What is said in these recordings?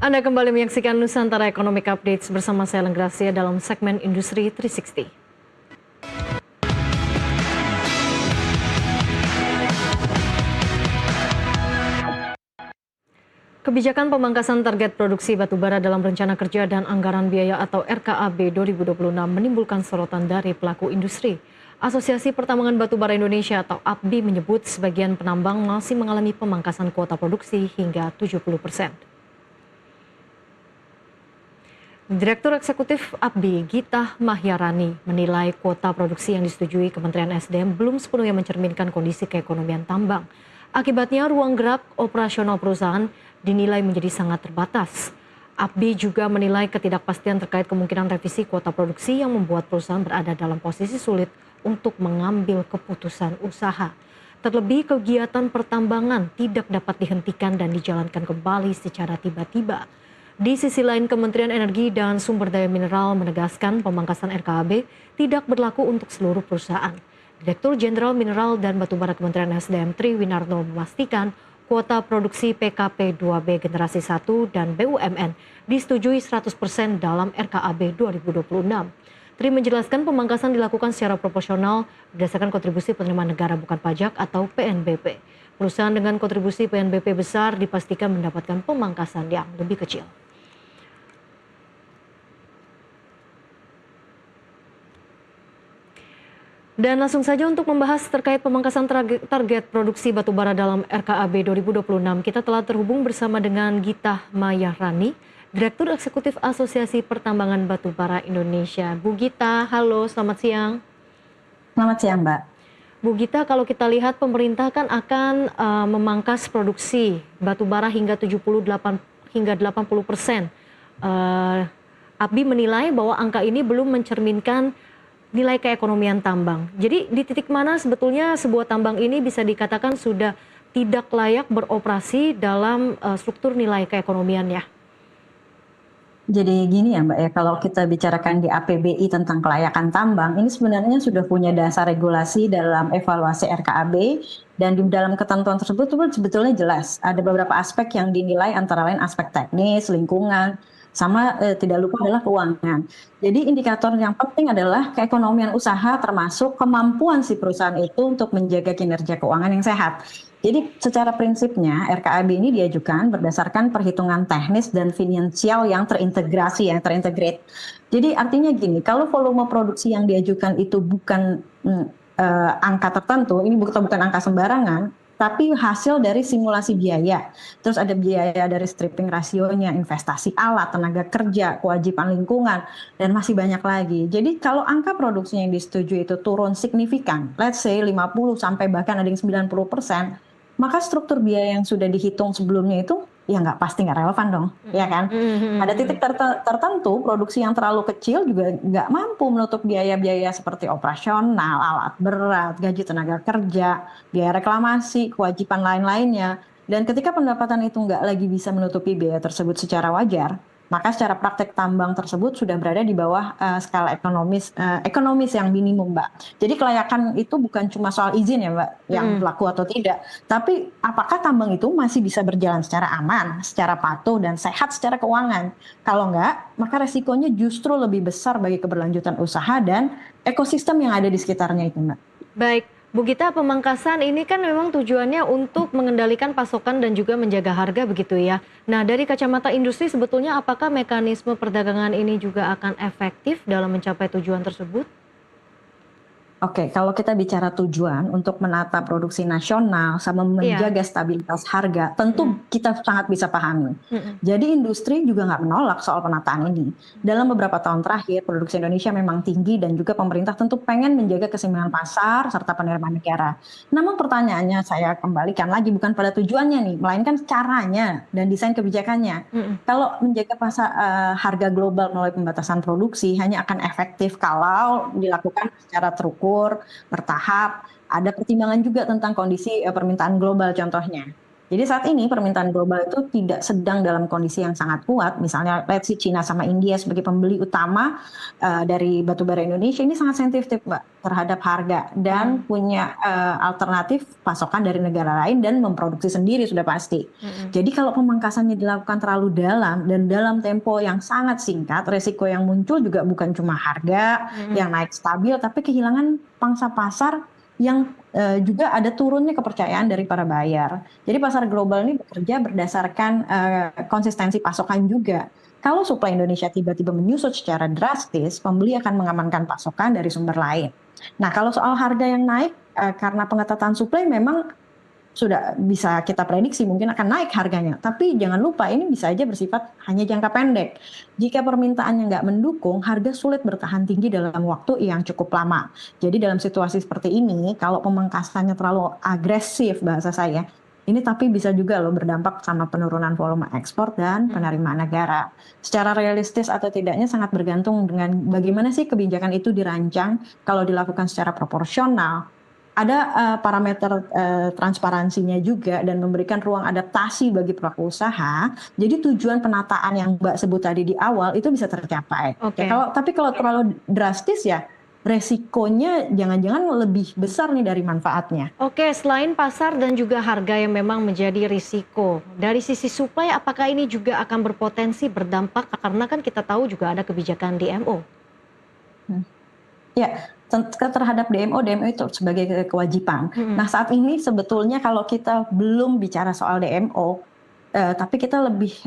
Anda kembali menyaksikan Nusantara Economic Updates bersama saya Lenggracia dalam segmen Industri 360. Kebijakan pemangkasan target produksi batubara dalam Rencana Kerja dan Anggaran Biaya atau RKAB 2026 menimbulkan sorotan dari pelaku industri. Asosiasi Pertambangan Batubara Indonesia atau APBI menyebut sebagian penambang masih mengalami pemangkasan kuota produksi hingga 70%. Direktur Eksekutif APBI Gita Mahyarani menilai kuota produksi yang disetujui Kementerian SDM belum sepenuhnya mencerminkan kondisi keekonomian tambang. Akibatnya ruang gerak operasional perusahaan dinilai menjadi sangat terbatas. APBI juga menilai ketidakpastian terkait kemungkinan revisi kuota produksi yang membuat perusahaan berada dalam posisi sulit untuk mengambil keputusan usaha. Terlebih kegiatan pertambangan tidak dapat dihentikan dan dijalankan kembali secara tiba-tiba. Di sisi lain, Kementerian Energi dan Sumber Daya Mineral menegaskan pemangkasan RKAB tidak berlaku untuk seluruh perusahaan. Direktur Jenderal Mineral dan Batubara Kementerian SDM Tri Winarno memastikan kuota produksi PKP 2B Generasi 1 dan BUMN disetujui 100% dalam RKAB 2026. Tri menjelaskan pemangkasan dilakukan secara proporsional berdasarkan kontribusi penerimaan negara bukan pajak atau PNBP. Perusahaan dengan kontribusi PNBP besar dipastikan mendapatkan pemangkasan yang lebih kecil. Dan langsung saja untuk membahas terkait pemangkasan target produksi batubara dalam RKAB 2026, kita telah terhubung bersama dengan Gita Mahyarani, Direktur Eksekutif Asosiasi Pertambangan Batubara Indonesia. Bu Gita, halo, selamat siang. Selamat siang, Mbak. Bu Gita, kalau kita lihat pemerintah kan akan memangkas produksi batubara hingga 78 hingga 80%. APBI menilai bahwa angka ini belum mencerminkan nilai keekonomian tambang. Jadi di titik mana sebetulnya sebuah tambang ini bisa dikatakan sudah tidak layak beroperasi dalam struktur nilai keekonomiannya? Jadi gini ya Mbak ya, kalau kita bicarakan di APBI tentang kelayakan tambang, ini sebenarnya sudah punya dasar regulasi dalam evaluasi RKAB, dan di dalam ketentuan tersebut sebetulnya jelas ada beberapa aspek yang dinilai, antara lain aspek teknis, lingkungan, sama tidak lupa adalah keuangan. Jadi indikator yang penting adalah keekonomian usaha, termasuk kemampuan si perusahaan itu untuk menjaga kinerja keuangan yang sehat. Jadi secara prinsipnya RKAB ini diajukan berdasarkan perhitungan teknis dan finansial yang terintegrasi, yang terintegrate. Jadi artinya gini, kalau volume produksi yang diajukan itu bukan angka tertentu, ini bukan angka sembarangan, tapi hasil dari simulasi biaya. Terus ada biaya dari stripping rasionya, investasi alat, tenaga kerja, kewajiban lingkungan, dan masih banyak lagi. Jadi kalau angka produksinya yang disetujui itu turun signifikan, let's say 50 sampai bahkan ada yang 90%, maka struktur biaya yang sudah dihitung sebelumnya itu ya pasti nggak relevan dong, ya kan? Pada titik tertentu produksi yang terlalu kecil juga nggak mampu menutup biaya-biaya seperti operasional, alat berat, gaji tenaga kerja, biaya reklamasi, kewajiban lain-lainnya. Dan ketika pendapatan itu nggak lagi bisa menutupi biaya tersebut secara wajar, maka secara praktek tambang tersebut sudah berada di bawah skala ekonomis yang minimum, Mbak. Jadi kelayakan itu bukan cuma soal izin ya, Mbak, yang berlaku atau tidak, tapi apakah tambang itu masih bisa berjalan secara aman, secara patuh dan sehat secara keuangan. Kalau enggak, maka resikonya justru lebih besar bagi keberlanjutan usaha dan ekosistem yang ada di sekitarnya itu, Mbak. Baik, Bu Gita, pemangkasan ini kan memang tujuannya untuk mengendalikan pasokan dan juga menjaga harga begitu ya. Nah, dari kacamata industri sebetulnya apakah mekanisme perdagangan ini juga akan efektif dalam mencapai tujuan tersebut? Oke, kalau kita bicara tujuan untuk menata produksi nasional sama menjaga stabilitas harga, tentu kita sangat bisa pahami. Jadi industri juga nggak menolak soal penataan ini. Dalam beberapa tahun terakhir, produksi Indonesia memang tinggi dan juga pemerintah tentu pengen menjaga keseimbangan pasar serta penerimaan negara. Namun pertanyaannya saya kembalikan lagi, bukan pada tujuannya nih, melainkan caranya dan desain kebijakannya. Kalau menjaga harga global melalui pembatasan produksi hanya akan efektif kalau dilakukan secara terukur, bertahap, ada pertimbangan juga tentang kondisi permintaan global contohnya. Jadi saat ini permintaan global itu tidak sedang dalam kondisi yang sangat kuat. Misalnya, let's see Cina sama India sebagai pembeli utama dari batubara Indonesia ini sangat sensitif, Mbak, terhadap harga dan punya alternatif pasokan dari negara lain dan memproduksi sendiri sudah pasti. Jadi kalau pemangkasannya dilakukan terlalu dalam dan dalam tempo yang sangat singkat, resiko yang muncul juga bukan cuma harga yang naik stabil, tapi kehilangan pangsa pasar yang juga ada turunnya kepercayaan dari para buyer. Jadi pasar global ini bekerja berdasarkan konsistensi pasokan juga. Kalau suplai Indonesia tiba-tiba menyusut secara drastis, pembeli akan mengamankan pasokan dari sumber lain. Nah, kalau soal harga yang naik karena pengetatan suplai memang sudah bisa kita prediksi mungkin akan naik harganya. Tapi jangan lupa ini bisa aja bersifat hanya jangka pendek. Jika permintaannya nggak mendukung, harga sulit bertahan tinggi dalam waktu yang cukup lama. Jadi dalam situasi seperti ini, kalau pemangkasannya terlalu agresif bahasa saya, ini tapi bisa juga loh berdampak sama penurunan volume ekspor dan penerimaan negara. Secara realistis atau tidaknya sangat bergantung dengan bagaimana sih kebijakan itu dirancang. Kalau dilakukan secara proporsional, ada parameter transparansinya juga dan memberikan ruang adaptasi bagi pelaku usaha. Jadi tujuan penataan yang Mbak sebut tadi di awal itu bisa tercapai. Oke. Tapi kalau terlalu drastis ya resikonya jangan-jangan lebih besar nih dari manfaatnya. Oke, selain pasar dan juga harga yang memang menjadi risiko, dari sisi suplai apakah ini juga akan berpotensi berdampak karena kan kita tahu juga ada kebijakan DMO? Ya, terhadap DMO itu sebagai kewajiban. Nah, saat ini sebetulnya kalau kita belum bicara soal DMO, tapi kita lebih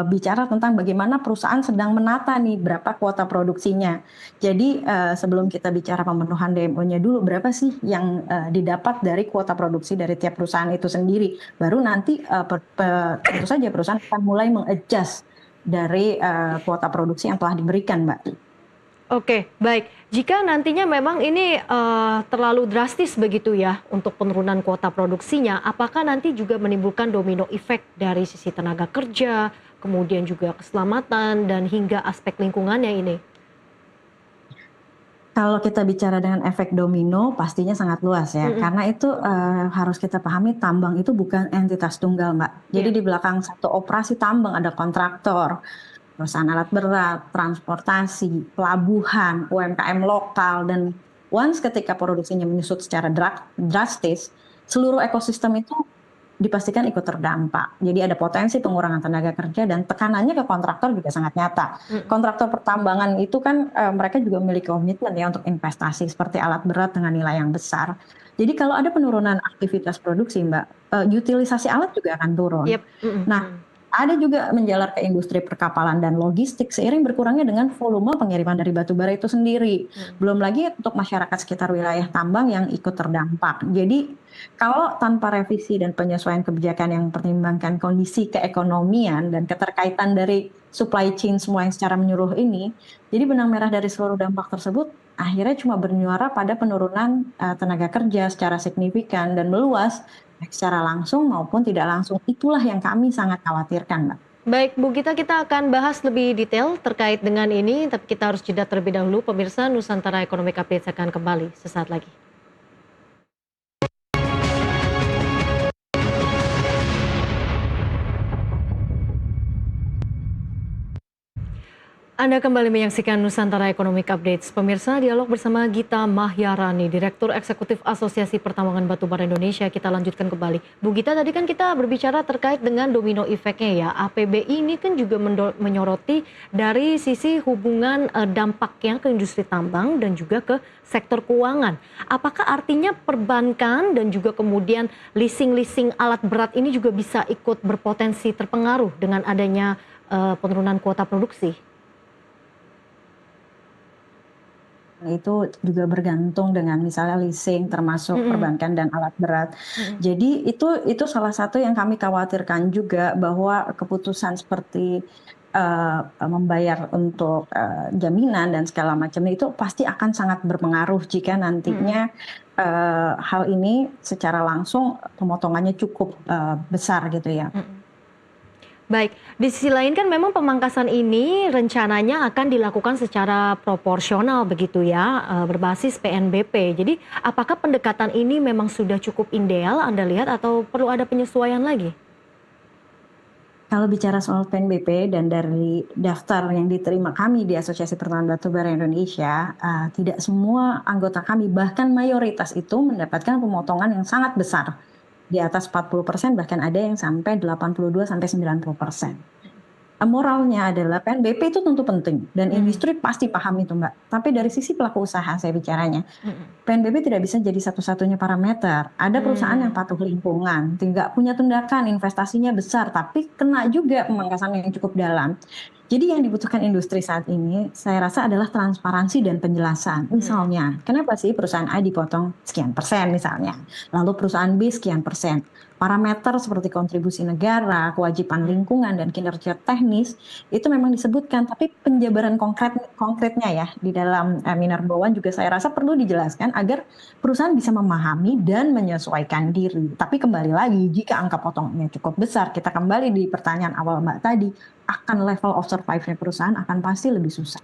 bicara tentang bagaimana perusahaan sedang menata nih berapa kuota produksinya. Jadi sebelum kita bicara pemenuhan DMO-nya dulu, berapa sih yang didapat dari kuota produksi dari tiap perusahaan itu sendiri. Baru nanti tentu saja perusahaan akan mulai mengadjust dari kuota produksi yang telah diberikan, Mbak. Oke, baik. Jika nantinya memang ini terlalu drastis begitu ya untuk penurunan kuota produksinya, apakah nanti juga menimbulkan domino effect dari sisi tenaga kerja, kemudian juga keselamatan dan hingga aspek lingkungannya ini? Kalau kita bicara dengan efek domino, pastinya sangat luas ya. Karena itu harus kita pahami tambang itu bukan entitas tunggal, Mbak. Jadi di belakang satu operasi tambang ada kontraktor, perusahaan alat berat, transportasi, pelabuhan, UMKM lokal, dan once ketika produksinya menyusut secara drastis, seluruh ekosistem itu dipastikan ikut terdampak. Jadi ada potensi pengurangan tenaga kerja dan tekanannya ke kontraktor juga sangat nyata. Kontraktor pertambangan itu kan mereka juga memiliki komitmen ya untuk investasi seperti alat berat dengan nilai yang besar. Jadi kalau ada penurunan aktivitas produksi, Mbak, utilisasi alat juga akan turun. Nah, ada juga menjalar ke industri perkapalan dan logistik seiring berkurangnya dengan volume pengiriman dari batubara itu sendiri. Belum lagi untuk masyarakat sekitar wilayah tambang yang ikut terdampak. Jadi kalau tanpa revisi dan penyesuaian kebijakan yang mempertimbangkan kondisi keekonomian dan keterkaitan dari supply chain semua yang secara menyeluruh ini, jadi benang merah dari seluruh dampak tersebut akhirnya cuma bermuara pada penurunan tenaga kerja secara signifikan dan meluas, baik secara langsung maupun tidak langsung. Itulah yang kami sangat khawatirkan, Mbak. Baik, Bu Gita, kita akan bahas lebih detail terkait dengan ini, tapi kita harus jeda terlebih dahulu. Pemirsa, Nusantara Economic Update akan kembali sesaat lagi. Anda kembali menyaksikan Nusantara Economic Updates. Pemirsa, dialog bersama Gita Mahyarani, Direktur Eksekutif Asosiasi Pertambangan Batubara Indonesia. Kita lanjutkan kembali. Bu Gita, tadi kan kita berbicara terkait dengan domino efeknya ya. APBI ini kan juga menyoroti dari sisi hubungan dampaknya ke industri tambang dan juga ke sektor keuangan. Apakah artinya perbankan dan juga kemudian leasing alat berat ini juga bisa ikut berpotensi terpengaruh dengan adanya penurunan kuota produksi? Itu juga bergantung dengan misalnya leasing termasuk perbankan dan alat berat. Jadi itu salah satu yang kami khawatirkan juga bahwa keputusan seperti membayar untuk jaminan dan segala macam itu pasti akan sangat berpengaruh jika nantinya hal ini secara langsung pemotongannya cukup besar gitu ya. Baik, di sisi lain kan memang pemangkasan ini rencananya akan dilakukan secara proporsional begitu ya, berbasis PNBP. Jadi apakah pendekatan ini memang sudah cukup ideal Anda lihat atau perlu ada penyesuaian lagi? Kalau bicara soal PNBP dan dari daftar yang diterima kami di Asosiasi Pertambangan Batubara Indonesia, tidak semua anggota kami, bahkan mayoritas itu mendapatkan pemotongan yang sangat besar. Di atas 40%, bahkan ada yang sampai 82 sampai 90%. Moralnya adalah PNBP itu tentu penting dan industri pasti paham itu, Mbak. Tapi dari sisi pelaku usaha saya bicaranya, Mhm. PNBP tidak bisa jadi satu-satunya parameter. Ada perusahaan yang Mmm. patuh lingkungan, tidak punya tundakan, investasinya besar, tapi kena juga pemangkasan yang cukup dalam. Jadi yang dibutuhkan industri saat ini, saya rasa adalah transparansi dan penjelasan. Mhm. Misalnya, kenapa sih perusahaan A dipotong sekian persen misalnya, lalu perusahaan B sekian persen. Parameter seperti kontribusi negara, kewajiban Mhm. lingkungan, dan kinerja teknis itu memang disebutkan, tapi penjabaran konkretnya ya di dalam Minerba One juga saya rasa perlu dijelaskan agar perusahaan bisa memahami dan menyesuaikan diri. Tapi kembali lagi, jika angka potongnya cukup besar, kita kembali di pertanyaan awal Mbak tadi, akan level of survive-nya perusahaan akan pasti lebih susah.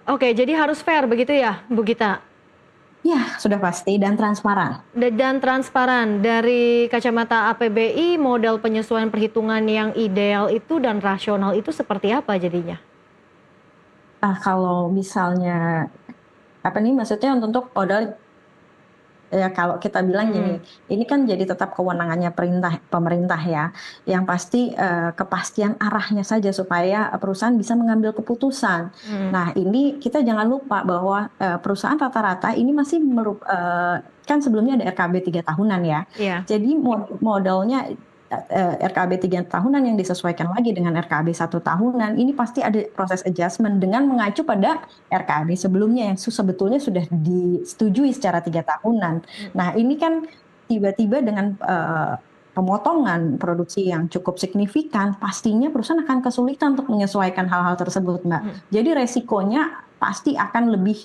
Oke, jadi harus fair begitu ya, Bu Gita? Ya, sudah pasti dan transparan. Dan transparan dari kacamata APBI, model penyesuaian perhitungan yang ideal itu dan rasional itu seperti apa jadinya? Kalau misalnya apa nih maksudnya untuk modal. Ya kalau kita bilang gini, Mhm. ini kan jadi tetap kewenangannya pemerintah ya, yang pasti, kepastian arahnya saja supaya, perusahaan bisa mengambil keputusan. Mhm. Nah ini kita jangan lupa bahwa, perusahaan rata-rata ini masih kan sebelumnya ada RKB 3 tahunan ya. Iya. Jadi modalnya, RKB 3 tahunan yang disesuaikan lagi dengan RKB 1 tahunan, ini pasti ada proses adjustment dengan mengacu pada RKB sebelumnya yang sebetulnya sudah disetujui secara 3 tahunan. Mhm. Nah, ini kan tiba-tiba dengan, pemotongan produksi yang cukup signifikan, pastinya perusahaan akan kesulitan untuk menyesuaikan hal-hal tersebut, Mbak. Mhm. Jadi resikonya pasti akan lebih,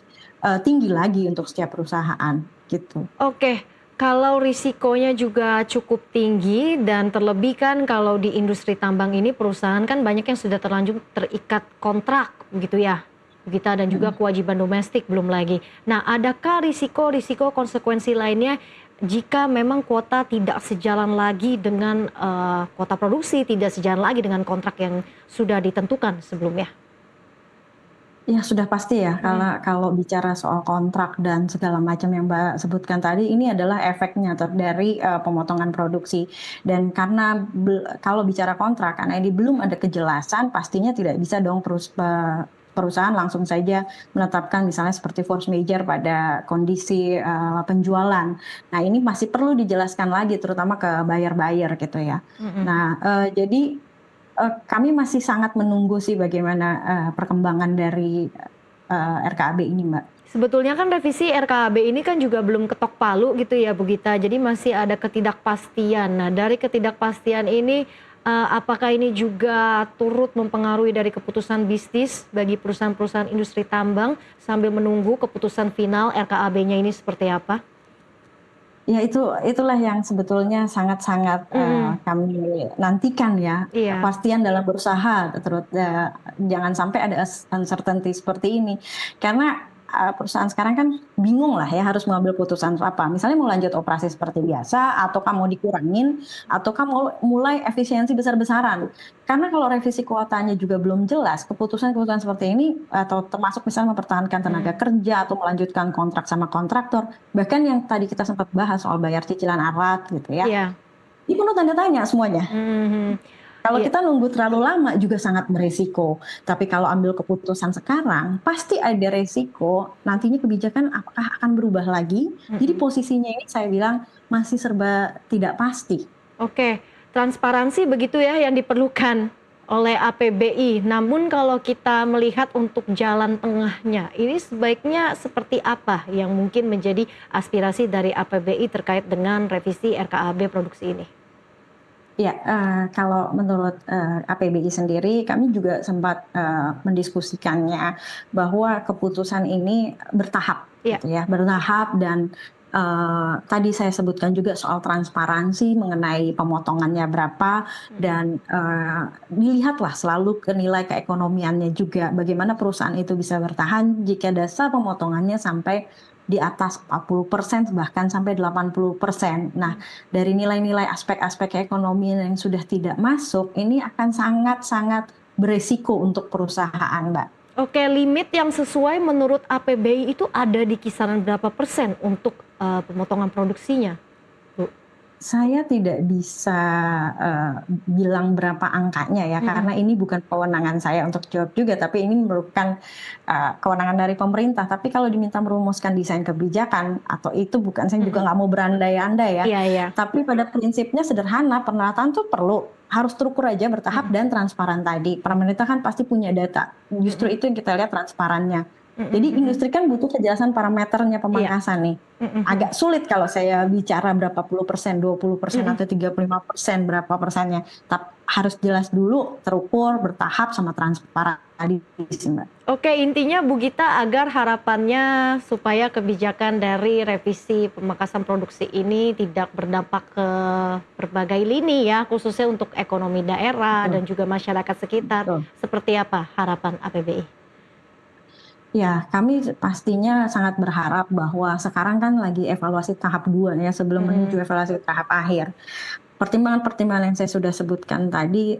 tinggi lagi untuk setiap perusahaan, gitu. Oke, kalau risikonya juga cukup tinggi dan terlebih kan kalau di industri tambang ini perusahaan kan banyak yang sudah terlanjur terikat kontrak begitu ya, kita dan juga Mhm. kewajiban domestik belum lagi. Nah, adakah risiko-risiko konsekuensi lainnya jika memang kuota tidak sejalan lagi dengan kuota produksi, tidak sejalan lagi dengan kontrak yang sudah ditentukan sebelumnya? Ya sudah pasti ya, Mhm. kalau bicara soal kontrak dan segala macam yang Mbak sebutkan tadi, ini adalah efeknya dari, pemotongan produksi. Dan karena kalau bicara kontrak, karena ini belum ada kejelasan, pastinya tidak bisa dong perusahaan langsung saja menetapkan misalnya seperti force majeure pada kondisi, penjualan. Nah ini masih perlu dijelaskan lagi terutama ke buyer-buyer gitu ya. Mhm. Nah, jadi kami masih sangat menunggu sih bagaimana, perkembangan dari, RKAB ini, Mbak. Sebetulnya kan revisi RKAB ini kan juga belum ketok palu gitu ya Bu Gita, jadi masih ada ketidakpastian. Nah dari ketidakpastian ini, apakah ini juga turut mempengaruhi dari keputusan bisnis bagi perusahaan-perusahaan industri tambang sambil menunggu keputusan final RKAB-nya ini seperti apa? Ya itulah yang sebetulnya sangat-sangat, Mhm. kami nantikan ya, Iya. kepastian dalam berusaha jangan sampai ada uncertainty seperti ini. Karena, perusahaan sekarang kan bingung lah ya harus mengambil putusan apa, misalnya mau lanjut operasi seperti biasa, ataukah mau dikurangin, ataukah mau mulai efisiensi besar-besaran. Karena kalau revisi kuotanya juga belum jelas, keputusan-keputusan seperti ini atau termasuk misalnya mempertahankan tenaga Mhm. kerja atau melanjutkan kontrak sama kontraktor, bahkan yang tadi kita sempat bahas soal bayar cicilan alat gitu ya, Iya. ini penuh tanda tanya semuanya. Mhm. Kalau Iya. kita nunggu terlalu lama juga sangat beresiko, tapi kalau ambil keputusan sekarang, pasti ada resiko nantinya kebijakan apakah akan berubah lagi, jadi Mhm. posisinya ini saya bilang masih serba tidak pasti. Oke, transparansi begitu ya yang diperlukan oleh APBI. Namun kalau kita melihat untuk jalan tengahnya, ini sebaiknya seperti apa yang mungkin menjadi aspirasi dari APBI terkait dengan revisi RKAB produksi ini? Ya, kalau menurut, APBI sendiri kami juga sempat, mendiskusikannya bahwa keputusan ini bertahap Iya. gitu ya, bertahap dan, tadi saya sebutkan juga soal transparansi mengenai pemotongannya berapa dan dilihatlah selalu ke nilai keekonomiannya juga bagaimana perusahaan itu bisa bertahan jika dasar pemotongannya sampai di atas 40% bahkan sampai 80%. Nah, dari nilai-nilai aspek-aspek keekonomian yang sudah tidak masuk ini akan sangat-sangat beresiko untuk perusahaan, Mbak. Oke, limit yang sesuai menurut APBI itu ada di kisaran berapa persen untuk pemotongan produksinya, Bu? Saya tidak bisa bilang berapa angkanya ya, karena ini bukan kewenangan saya untuk jawab juga, tapi ini merupakan kewenangan dari pemerintah. Tapi kalau diminta merumuskan desain kebijakan atau itu bukan, saya juga nggak mau berandai-andai ya. Iya, iya. Tapi pada prinsipnya sederhana, penataan tuh harus terukur aja, bertahap dan transparan tadi. Pemerintah kan pasti punya data. Justru itu yang kita lihat transparannya. Jadi industri kan butuh kejelasan parameternya pemangkasan nih. Agak sulit kalau saya bicara berapa puluh persen, 20% atau 35% berapa persennya. Tapi harus jelas dulu, terukur, bertahap, sama transparan tadi sih, Mbak. Oke, intinya Bu Gita agar harapannya supaya kebijakan dari revisi pemangkasan produksi ini tidak berdampak ke berbagai lini ya, khususnya untuk ekonomi daerah dan juga masyarakat sekitar. Betul. Seperti apa harapan APBI? Ya, kami pastinya sangat berharap bahwa sekarang kan lagi evaluasi tahap 2 ya, sebelum menuju evaluasi tahap akhir. Pertimbangan-pertimbangan yang saya sudah sebutkan tadi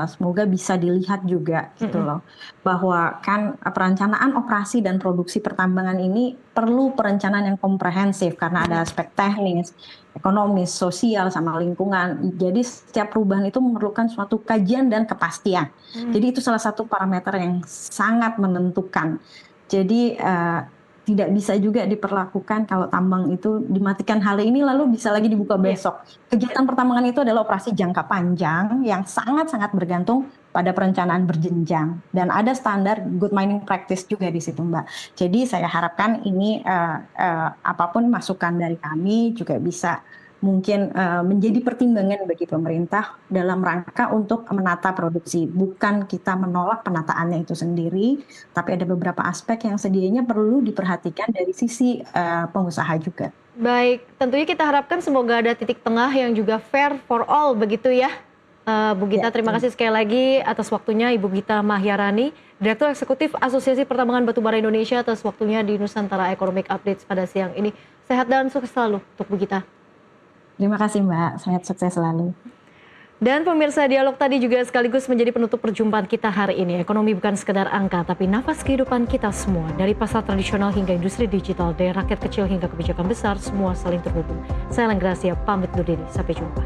semoga bisa dilihat juga gitu loh. Bahwa kan perencanaan operasi dan produksi pertambangan ini perlu perencanaan yang komprehensif karena ada aspek teknis, ekonomis, sosial, sama lingkungan. Jadi setiap perubahan itu memerlukan suatu kajian dan kepastian. Jadi itu salah satu parameter yang sangat menentukan. Jadi tidak bisa juga diperlakukan kalau tambang itu dimatikan hari ini lalu bisa lagi dibuka besok. Kegiatan pertambangan itu adalah operasi jangka panjang yang sangat-sangat bergantung pada perencanaan berjenjang dan ada standar good mining practice juga di situ, Mbak. Jadi saya harapkan ini apapun masukan dari kami juga bisa mungkin menjadi pertimbangan bagi pemerintah dalam rangka untuk menata produksi. Bukan kita menolak penataannya itu sendiri, tapi ada beberapa aspek yang sedianya perlu diperhatikan dari sisi pengusaha juga. Baik, tentunya kita harapkan semoga ada titik tengah yang juga fair for all begitu ya. Bu Gita, terima kasih sekali lagi atas waktunya Ibu Gita Mahyarani, Direktur Eksekutif Asosiasi Pertambangan Batubara Indonesia, atas waktunya di Nusantara Economic Updates pada siang ini. Sehat dan sukses selalu untuk Bu Gita. Terima kasih Mbak, sehat sukses selalu. Dan pemirsa, dialog tadi juga sekaligus menjadi penutup perjumpaan kita hari ini. Ekonomi bukan sekedar angka, tapi nafas kehidupan kita semua. Dari pasar tradisional hingga industri digital, dari rakyat kecil hingga kebijakan besar, semua saling terhubung. Saya Ellen Gracia, pamit undur diri. Sampai jumpa.